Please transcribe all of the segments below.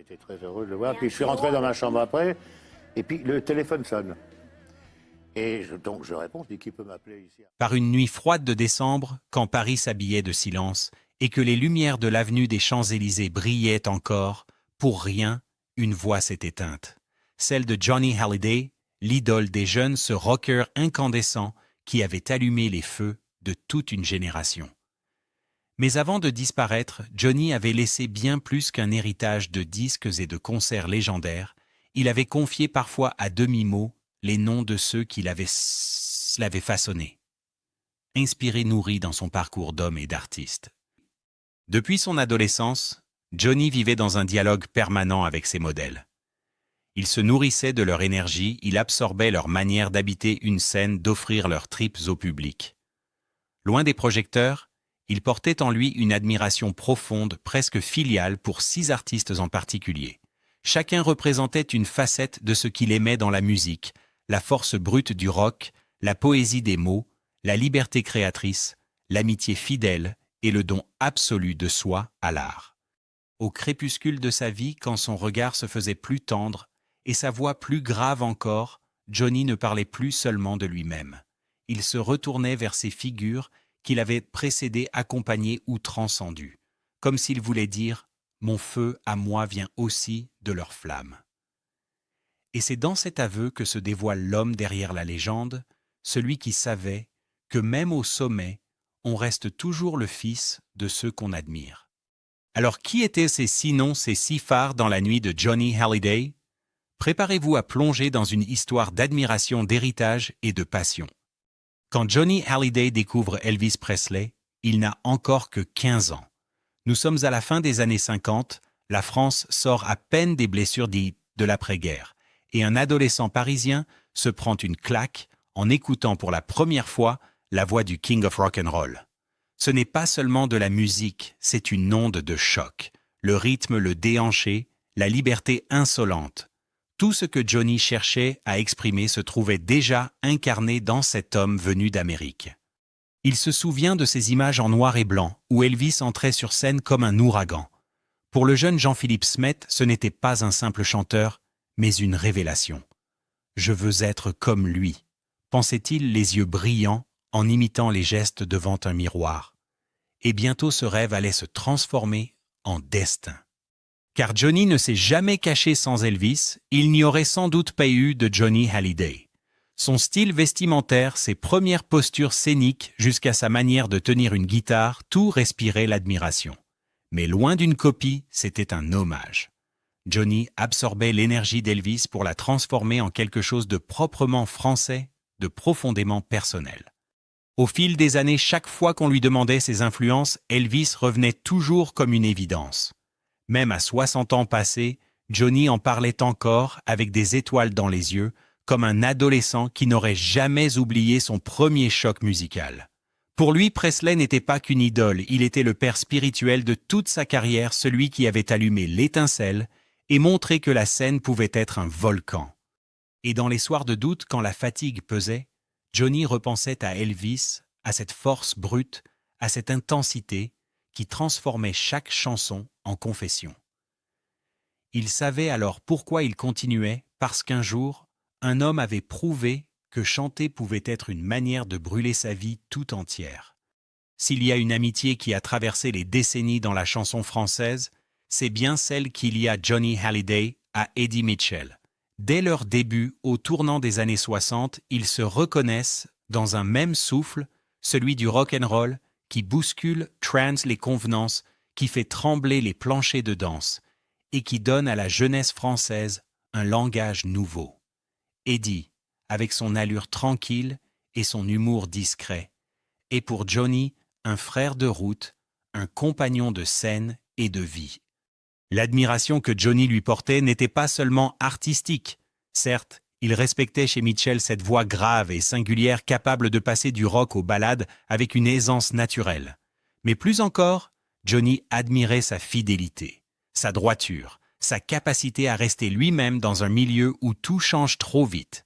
J'étais très heureux de le voir. Puis je suis rentré dans ma chambre après, et puis le téléphone sonne. Donc je réponds, je dis qui peut m'appeler ici. Par une nuit froide de décembre, quand Paris s'habillait de silence et que les lumières de l'avenue des Champs-Élysées brillaient encore, pour rien, une voix s'est éteinte. Celle de Johnny Hallyday, l'idole des jeunes, ce rocker incandescent qui avait allumé les feux de toute une génération. Mais avant de disparaître, Johnny avait laissé bien plus qu'un héritage de disques et de concerts légendaires. Il avait confié parfois à demi-mot les noms de ceux qui l'avaient façonné. Inspiré, nourri dans son parcours d'homme et d'artiste. Depuis son adolescence, Johnny vivait dans un dialogue permanent avec ses modèles. Il se nourrissait de leur énergie, il absorbait leur manière d'habiter une scène, d'offrir leurs tripes au public. Loin des projecteurs, il portait en lui une admiration profonde, presque filiale pour 6 artistes en particulier. Chacun représentait une facette de ce qu'il aimait dans la musique, la force brute du rock, la poésie des mots, la liberté créatrice, l'amitié fidèle et le don absolu de soi à l'art. Au crépuscule de sa vie, quand son regard se faisait plus tendre et sa voix plus grave encore, Johnny ne parlait plus seulement de lui-même. Il se retournait vers ces figures qu'il avait précédées, accompagnées ou transcendues, comme s'il voulait dire « Mon feu à moi vient aussi de leur flamme ». Et c'est dans cet aveu que se dévoile l'homme derrière la légende, celui qui savait que même au sommet, on reste toujours le fils de ceux qu'on admire. Alors qui étaient ces 6 noms, ces 6 phares dans la nuit de Johnny Hallyday? Préparez-vous à plonger dans une histoire d'admiration, d'héritage et de passion. Quand Johnny Hallyday découvre Elvis Presley, il n'a encore que 15 ans. Nous sommes à la fin des années 50, la France sort à peine des blessures dites de l'après-guerre, et un adolescent parisien se prend une claque en écoutant pour la première fois la voix du King of Rock'n'Roll. Ce n'est pas seulement de la musique, c'est une onde de choc. Le rythme, le déhanché, la liberté insolente. Tout ce que Johnny cherchait à exprimer se trouvait déjà incarné dans cet homme venu d'Amérique. Il se souvient de ces images en noir et blanc, où Elvis entrait sur scène comme un ouragan. Pour le jeune Jean-Philippe Smet, ce n'était pas un simple chanteur, mais une révélation. « Je veux être comme lui », pensait-il les yeux brillants en imitant les gestes devant un miroir. Et bientôt ce rêve allait se transformer en destin. Car Johnny ne s'est jamais caché sans Elvis, il n'y aurait sans doute pas eu de Johnny Hallyday. Son style vestimentaire, ses premières postures scéniques jusqu'à sa manière de tenir une guitare, tout respirait l'admiration. Mais loin d'une copie, c'était un hommage. Johnny absorbait l'énergie d'Elvis pour la transformer en quelque chose de proprement français, de profondément personnel. Au fil des années, chaque fois qu'on lui demandait ses influences, Elvis revenait toujours comme une évidence. Même à 60 ans passés, Johnny en parlait encore avec des étoiles dans les yeux, comme un adolescent qui n'aurait jamais oublié son premier choc musical. Pour lui, Presley n'était pas qu'une idole, il était le père spirituel de toute sa carrière, celui qui avait allumé l'étincelle et montré que la scène pouvait être un volcan. Et dans les soirs de doute, quand la fatigue pesait, Johnny repensait à Elvis, à cette force brute, à cette intensité qui transformait chaque chanson en confession. Il savait alors pourquoi il continuait, parce qu'un jour, un homme avait prouvé que chanter pouvait être une manière de brûler sa vie tout entière. S'il y a une amitié qui a traversé les décennies dans la chanson française, c'est bien celle qu'il y a Johnny Hallyday à Eddie Mitchell. Dès leur début, au tournant des années 60, ils se reconnaissent dans un même souffle, celui du rock'n'roll qui bouscule, trance les convenances, qui fait trembler les planchers de danse et qui donne à la jeunesse française un langage nouveau. Eddie, avec son allure tranquille et son humour discret, est pour Johnny un frère de route, un compagnon de scène et de vie. L'admiration que Johnny lui portait n'était pas seulement artistique. Certes, il respectait chez Mitchell cette voix grave et singulière capable de passer du rock aux ballades avec une aisance naturelle. Mais plus encore, Johnny admirait sa fidélité, sa droiture, sa capacité à rester lui-même dans un milieu où tout change trop vite.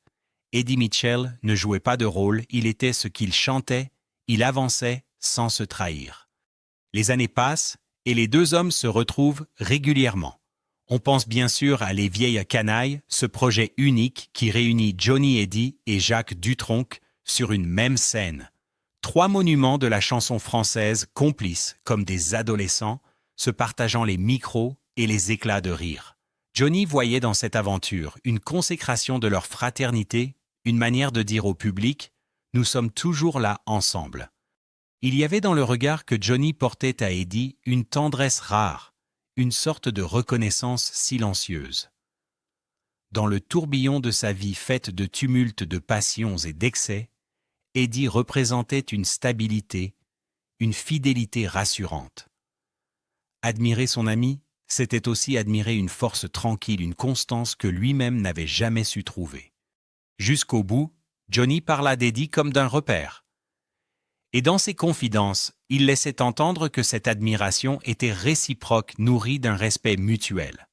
Eddie Mitchell ne jouait pas de rôle, il était ce qu'il chantait, il avançait sans se trahir. Les années passent et les deux hommes se retrouvent régulièrement. On pense bien sûr à Les Vieilles Canailles, ce projet unique qui réunit Johnny Eddy et Jacques Dutronc sur une même scène. 3 monuments de la chanson française complices comme des adolescents, se partageant les micros et les éclats de rire. Johnny voyait dans cette aventure une consécration de leur fraternité, une manière de dire au public « Nous sommes toujours là ensemble ». Il y avait dans le regard que Johnny portait à Eddy une tendresse rare, une sorte de reconnaissance silencieuse. Dans le tourbillon de sa vie faite de tumultes de passions et d'excès, Eddy représentait une stabilité, une fidélité rassurante. Admirer son ami, c'était aussi admirer une force tranquille, une constance que lui-même n'avait jamais su trouver. Jusqu'au bout, Johnny parla d'Eddy comme d'un repère. Et dans ses confidences, il laissait entendre que cette admiration était réciproque, nourrie d'un respect mutuel.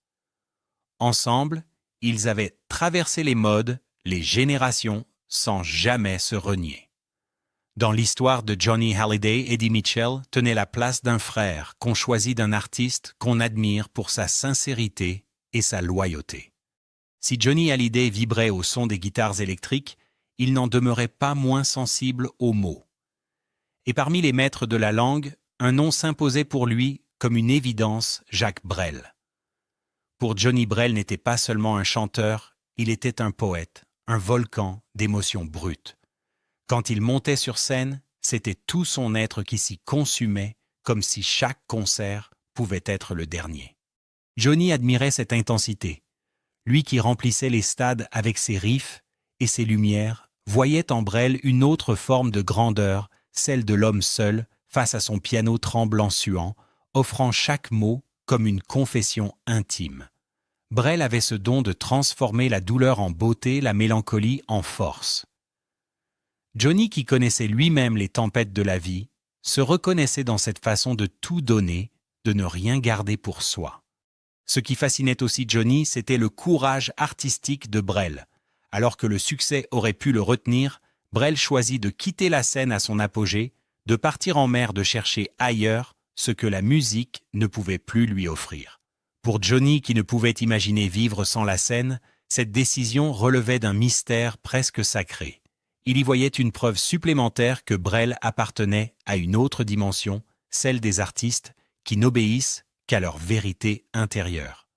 Ensemble, ils avaient traversé les modes, les générations, sans jamais se renier. Dans l'histoire de Johnny Hallyday, Eddy Mitchell tenait la place d'un frère qu'on choisit d'un artiste qu'on admire pour sa sincérité et sa loyauté. Si Johnny Hallyday vibrait au son des guitares électriques, il n'en demeurait pas moins sensible aux mots. Et parmi les maîtres de la langue, un nom s'imposait pour lui comme une évidence, Jacques Brel. Pour Johnny, Brel n'était pas seulement un chanteur, il était un poète, un volcan d'émotions brutes. Quand il montait sur scène, c'était tout son être qui s'y consumait, comme si chaque concert pouvait être le dernier. Johnny admirait cette intensité. Lui qui remplissait les stades avec ses riffs et ses lumières, voyait en Brel une autre forme de grandeur, celle de l'homme seul, face à son piano tremblant suant, offrant chaque mot comme une confession intime. Brel avait ce don de transformer la douleur en beauté, la mélancolie en force. Johnny, qui connaissait lui-même les tempêtes de la vie, se reconnaissait dans cette façon de tout donner, de ne rien garder pour soi. Ce qui fascinait aussi Johnny, c'était le courage artistique de Brel. Alors que le succès aurait pu le retenir, Brel choisit de quitter la scène à son apogée, de partir en mer, de chercher ailleurs ce que la musique ne pouvait plus lui offrir. Pour Johnny, qui ne pouvait imaginer vivre sans la scène, cette décision relevait d'un mystère presque sacré. Il y voyait une preuve supplémentaire que Brel appartenait à une autre dimension, celle des artistes qui n'obéissent qu'à leur vérité intérieure.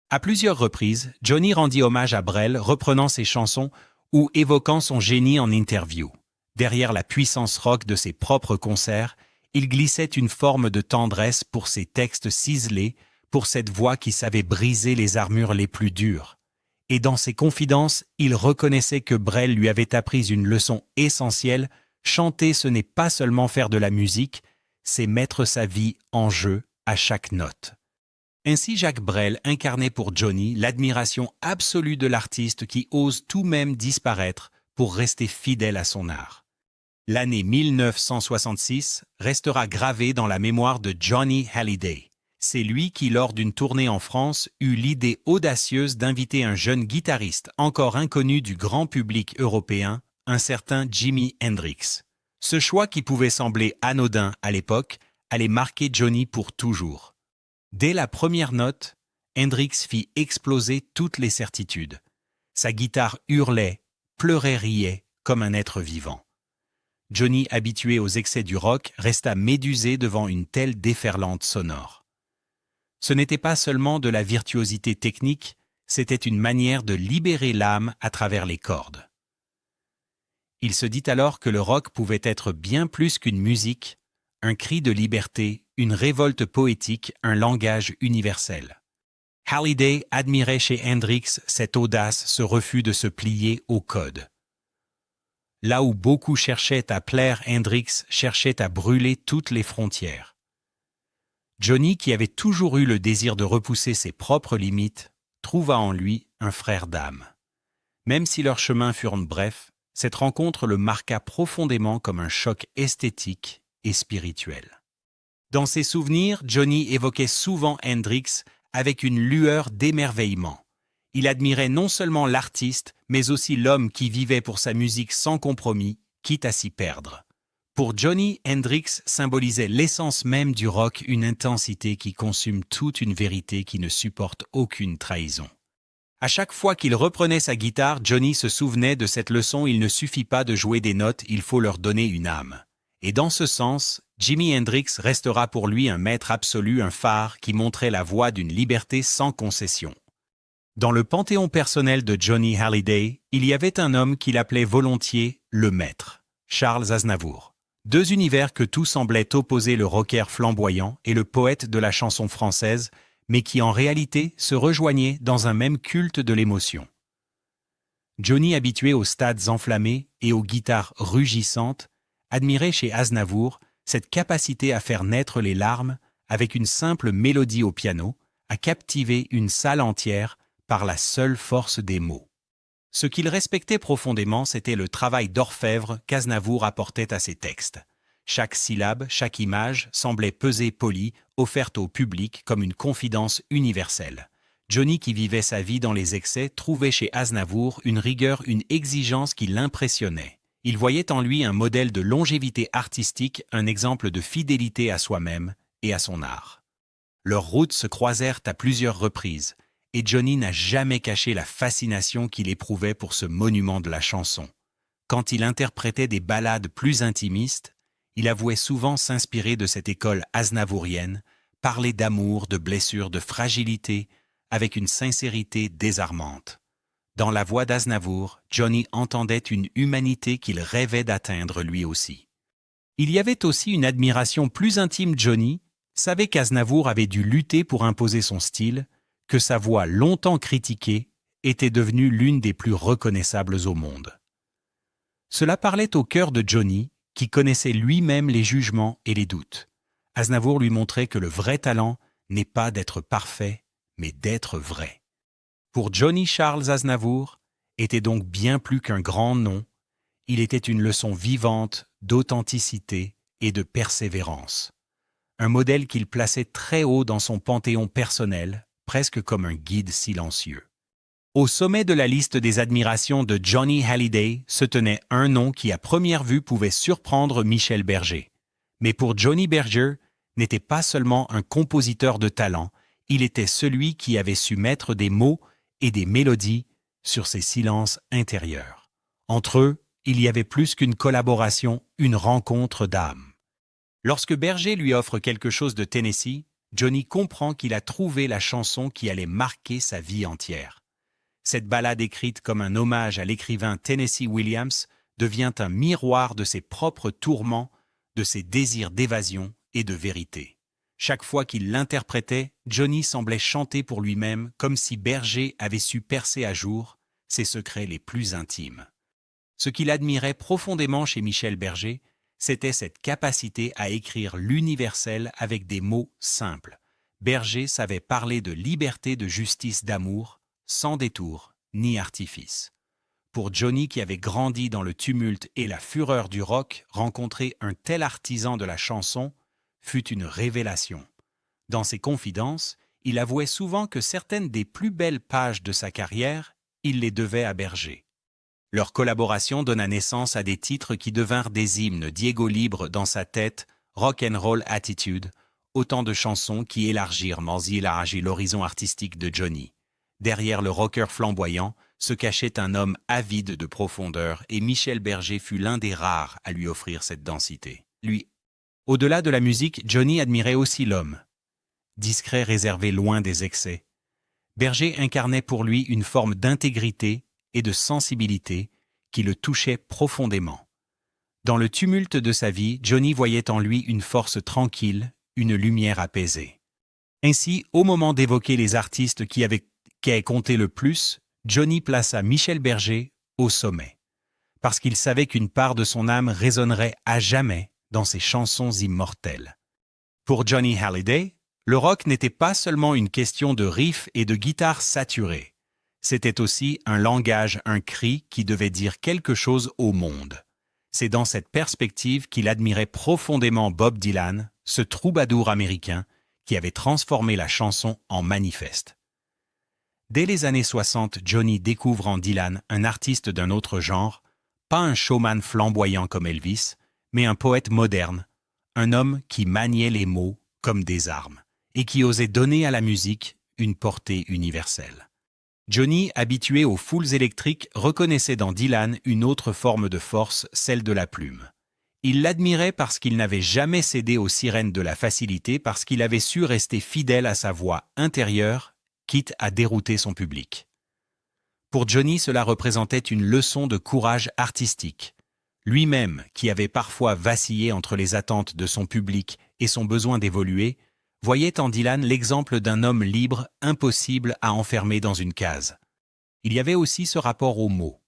À plusieurs reprises, Johnny rendit hommage à Brel, reprenant ses chansons ou évoquant son génie en interview. Derrière la puissance rock de ses propres concerts, il glissait une forme de tendresse pour ses textes ciselés, pour cette voix qui savait briser les armures les plus dures. Et dans ses confidences, il reconnaissait que Brel lui avait appris une leçon essentielle: chanter, ce n'est pas seulement faire de la musique, c'est mettre sa vie en jeu à chaque note. Ainsi, Jacques Brel incarnait pour Johnny l'admiration absolue de l'artiste qui ose tout même disparaître pour rester fidèle à son art. L'année 1966 restera gravée dans la mémoire de Johnny Hallyday. C'est lui qui, lors d'une tournée en France, eut l'idée audacieuse d'inviter un jeune guitariste encore inconnu du grand public européen, un certain Jimi Hendrix. Ce choix, qui pouvait sembler anodin à l'époque, allait marquer Johnny pour toujours. Dès la première note, Hendrix fit exploser toutes les certitudes. Sa guitare hurlait, pleurait, riait, comme un être vivant. Johnny, habitué aux excès du rock, resta médusé devant une telle déferlante sonore. Ce n'était pas seulement de la virtuosité technique, c'était une manière de libérer l'âme à travers les cordes. Il se dit alors que le rock pouvait être bien plus qu'une musique, un cri de liberté, une révolte poétique, un langage universel. Hallyday admirait chez Hendrix cette audace, ce refus de se plier au code. Là où beaucoup cherchaient à plaire, Hendrix cherchait à brûler toutes les frontières. Johnny, qui avait toujours eu le désir de repousser ses propres limites, trouva en lui un frère d'âme. Même si leurs chemins furent brefs, cette rencontre le marqua profondément comme un choc esthétique et spirituel. Dans ses souvenirs, Johnny évoquait souvent Hendrix avec une lueur d'émerveillement. Il admirait non seulement l'artiste, mais aussi l'homme qui vivait pour sa musique sans compromis, quitte à s'y perdre. Pour Johnny, Hendrix symbolisait l'essence même du rock, une intensité qui consume toute une vérité qui ne supporte aucune trahison. À chaque fois qu'il reprenait sa guitare, Johnny se souvenait de cette leçon: il ne suffit pas de jouer des notes, il faut leur donner une âme. Et dans ce sens, Jimi Hendrix restera pour lui un maître absolu, un phare qui montrait la voie d'une liberté sans concession. Dans le panthéon personnel de Johnny Hallyday, il y avait un homme qu'il appelait volontiers le maître, Charles Aznavour. Deux univers que tout semblait opposer, le rocker flamboyant et le poète de la chanson française, mais qui en réalité se rejoignaient dans un même culte de l'émotion. Johnny, habitué aux stades enflammés et aux guitares rugissantes, admirait chez Aznavour cette capacité à faire naître les larmes avec une simple mélodie au piano, à captiver une salle entière par la seule force des mots. Ce qu'il respectait profondément, c'était le travail d'orfèvre qu'Aznavour apportait à ses textes. Chaque syllabe, chaque image semblait peser polie, offerte au public comme une confidence universelle. Johnny, qui vivait sa vie dans les excès, trouvait chez Aznavour une rigueur, une exigence qui l'impressionnait. Il voyait en lui un modèle de longévité artistique, un exemple de fidélité à soi-même et à son art. Leurs routes se croisèrent à plusieurs reprises, et Johnny n'a jamais caché la fascination qu'il éprouvait pour ce monument de la chanson. Quand il interprétait des ballades plus intimistes, il avouait souvent s'inspirer de cette école aznavourienne, parler d'amour, de blessures, de fragilité, avec une sincérité désarmante. Dans la voix d'Aznavour, Johnny entendait une humanité qu'il rêvait d'atteindre lui aussi. Il y avait aussi une admiration plus intime. Johnny savait qu'Aznavour avait dû lutter pour imposer son style, que sa voix longtemps critiquée était devenue l'une des plus reconnaissables au monde. Cela parlait au cœur de Johnny, qui connaissait lui-même les jugements et les doutes. Aznavour lui montrait que le vrai talent n'est pas d'être parfait, mais d'être vrai. Pour Johnny, Charles Aznavour était donc bien plus qu'un grand nom, il était une leçon vivante d'authenticité et de persévérance. Un modèle qu'il plaçait très haut dans son panthéon personnel, presque comme un guide silencieux. Au sommet de la liste des admirations de Johnny Hallyday se tenait un nom qui à première vue pouvait surprendre Michel Berger. Mais pour Johnny, Berger n'était pas seulement un compositeur de talent, il était celui qui avait su mettre des mots et des mélodies sur ces silences intérieurs. Entre eux, il y avait plus qu'une collaboration, une rencontre d'âme. Lorsque Berger lui offre quelque chose de Tennessee, Johnny comprend qu'il a trouvé la chanson qui allait marquer sa vie entière. Cette ballade, écrite comme un hommage à l'écrivain Tennessee Williams, devient un miroir de ses propres tourments, de ses désirs d'évasion et de vérité. Chaque fois qu'il l'interprétait, Johnny semblait chanter pour lui-même, comme si Berger avait su percer à jour ses secrets les plus intimes. Ce qu'il admirait profondément chez Michel Berger, c'était cette capacité à écrire l'universel avec des mots simples. Berger savait parler de liberté, de justice, d'amour, sans détour ni artifice. Pour Johnny, qui avait grandi dans le tumulte et la fureur du rock, rencontrer un tel artisan de la chanson fut une révélation. Dans ses confidences, il avouait souvent que certaines des plus belles pages de sa carrière, il les devait à Berger. Leur collaboration donna naissance à des titres qui devinrent des hymnes. Diego Libre dans sa tête, Rock and Roll Attitude, autant de chansons qui élargirent l'horizon artistique de Johnny. Derrière le rocker flamboyant se cachait un homme avide de profondeur, et Michel Berger fut l'un des rares à lui offrir cette densité. Lui, au-delà de la musique, Johnny admirait aussi l'homme. Discret, réservé, loin des excès. Berger incarnait pour lui une forme d'intégrité et de sensibilité qui le touchait profondément. Dans le tumulte de sa vie, Johnny voyait en lui une force tranquille, une lumière apaisée. Ainsi, au moment d'évoquer les artistes qui avaient compté le plus, Johnny plaça Michel Berger au sommet, parce qu'il savait qu'une part de son âme résonnerait à jamais dans ses chansons immortelles. Pour Johnny Hallyday, le rock n'était pas seulement une question de riffs et de guitares saturées. C'était aussi un langage, un cri qui devait dire quelque chose au monde. C'est dans cette perspective qu'il admirait profondément Bob Dylan, ce troubadour américain qui avait transformé la chanson en manifeste. Dès les années 60, Johnny découvre en Dylan un artiste d'un autre genre, pas un showman flamboyant comme Elvis, mais un poète moderne, un homme qui maniait les mots comme des armes et qui osait donner à la musique une portée universelle. Johnny, habitué aux foules électriques, reconnaissait dans Dylan une autre forme de force, celle de la plume. Il l'admirait parce qu'il n'avait jamais cédé aux sirènes de la facilité, parce qu'il avait su rester fidèle à sa voix intérieure, quitte à dérouter son public. Pour Johnny, cela représentait une leçon de courage artistique. Lui-même, qui avait parfois vacillé entre les attentes de son public et son besoin d'évoluer, voyait en Dylan l'exemple d'un homme libre, impossible à enfermer dans une case. Il y avait aussi ce rapport aux mots.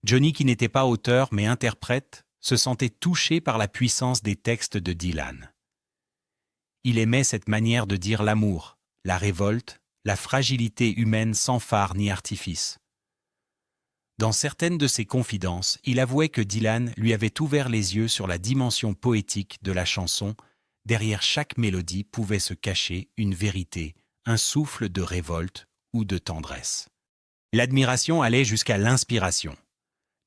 Johnny, qui n'était pas auteur mais interprète, se sentait touché par la puissance des textes de Dylan. Il aimait cette manière de dire l'amour, la révolte, la fragilité humaine sans phare ni artifice. Dans certaines de ses confidences, il avouait que Dylan lui avait ouvert les yeux sur la dimension poétique de la chanson. Derrière chaque mélodie pouvait se cacher une vérité, un souffle de révolte ou de tendresse. L'admiration allait jusqu'à l'inspiration.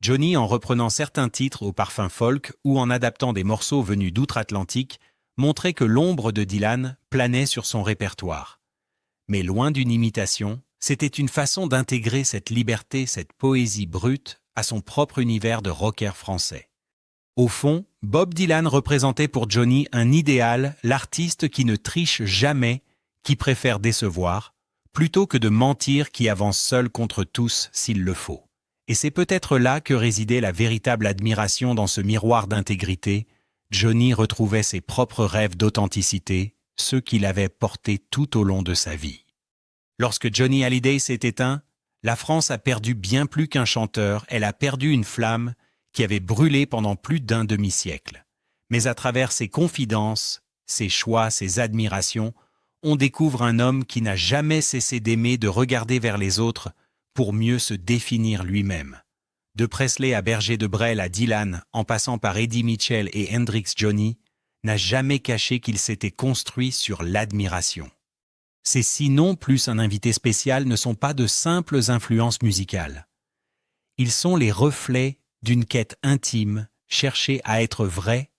Johnny, en reprenant certains titres au parfum folk ou en adaptant des morceaux venus d'outre-Atlantique, montrait que l'ombre de Dylan planait sur son répertoire. Mais loin d'une imitation, c'était une façon d'intégrer cette liberté, cette poésie brute, à son propre univers de rocker français. Au fond, Bob Dylan représentait pour Johnny un idéal, l'artiste qui ne triche jamais, qui préfère décevoir, plutôt que de mentir, qui avance seul contre tous s'il le faut. Et c'est peut-être là que résidait la véritable admiration dans ce miroir d'intégrité. Johnny retrouvait ses propres rêves d'authenticité, ceux qu'il avait portés tout au long de sa vie. Lorsque Johnny Hallyday s'est éteint, la France a perdu bien plus qu'un chanteur, elle a perdu une flamme qui avait brûlé pendant plus d'un demi-siècle. Mais à travers ses confidences, ses choix, ses admirations, on découvre un homme qui n'a jamais cessé d'aimer, de regarder vers les autres pour mieux se définir lui-même. De Presley à Berger de Brel à Dylan, en passant par Eddie Mitchell et Hendrix Johnny, n'a jamais caché qu'il s'était construit sur l'admiration. Ces 6 noms plus un invité spécial ne sont pas de simples influences musicales. Ils sont les reflets d'une quête intime, chercher à être vrai,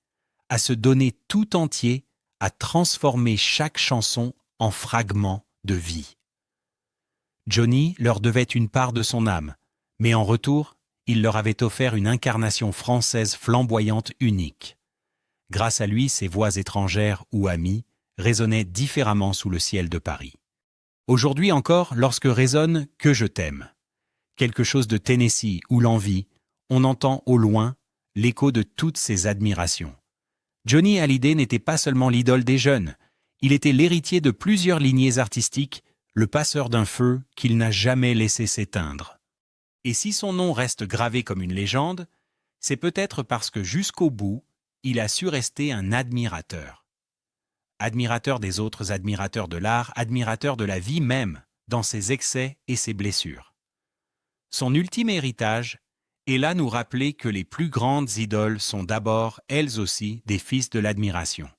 à se donner tout entier, à transformer chaque chanson en fragments de vie. Johnny leur devait une part de son âme, mais en retour, il leur avait offert une incarnation française flamboyante unique. Grâce à lui, ses voix étrangères ou amies résonnaient différemment sous le ciel de Paris. Aujourd'hui encore, lorsque résonne « Que je t'aime », quelque chose de Tennessee ou l'envie, on entend au loin l'écho de toutes ces admirations. Johnny Hallyday n'était pas seulement l'idole des jeunes, il était l'héritier de plusieurs lignées artistiques, le passeur d'un feu qu'il n'a jamais laissé s'éteindre. Et si son nom reste gravé comme une légende, c'est peut-être parce que jusqu'au bout, il a su rester un admirateur. Admirateur des autres admirateurs de l'art, admirateur de la vie même, dans ses excès et ses blessures. Son ultime héritage est là nous rappeler que les plus grandes idoles sont d'abord, elles aussi, des fils de l'admiration.